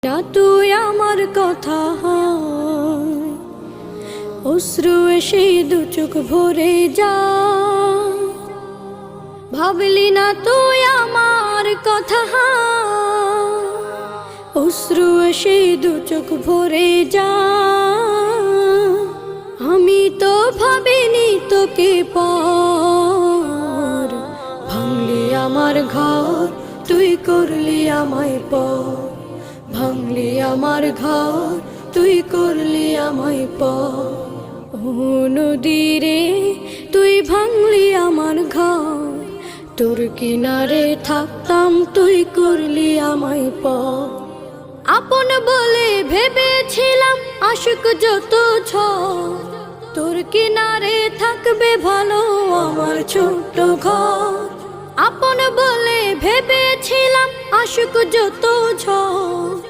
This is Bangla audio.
না তুই আমার কথা অশ্রু এসে দু চোখ ভরে যা ভাবলি না তুই আমার কথা অশ্রু এসে দু চোখ ভরে যা আমি তো ভাবিনি তোকে পর ভাঙলি আমার ঘর তুই করলি আমায় পর ভাঙলি আমার ঘর তুই করলি আমায় পর ও নদী রে তুই ভাঙলি আমার ঘর তোর কিনারে থাকতাম তুই করলি আমায় পর আপন বলে ভেবেছিলাম আশিক যত ঝড় তোর কিনারে থাকবে ভালো আমার ছোট্ট ঘর আপন বলে ভেবেছিলাম আশিক যত ঝড়